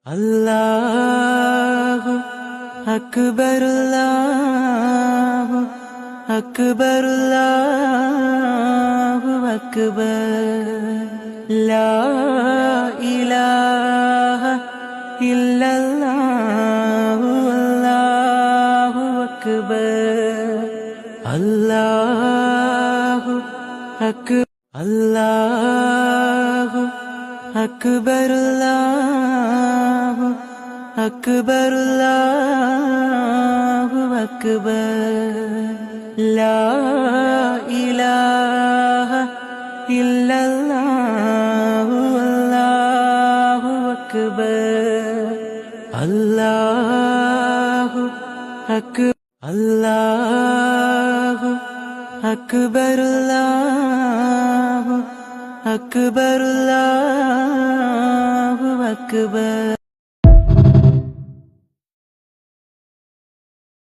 അല്ലാഹു അക്ബർ അല്ലാഹു അക്ബർ അല്ലാഹു അക്ബർ ലാ ഇലാഹ ഇല്ലല്ലാഹു അല്ലാഹു അക്ബർ അല്ലാഹു അക്ബർ അല്ലാഹു അക്ബർ അല്ലാഹു അക്ബർ അല്ലാഹു അക്ബർ ലാ ഇലാഹ ഇല്ലല്ലാഹു അല്ലാഹു അക്ബർ അല്ലാഹു അക്ബർ അല്ലാഹു അക്ബർ അല്ലാഹു അക്ബർ അല്ലാഹു അക്ബർ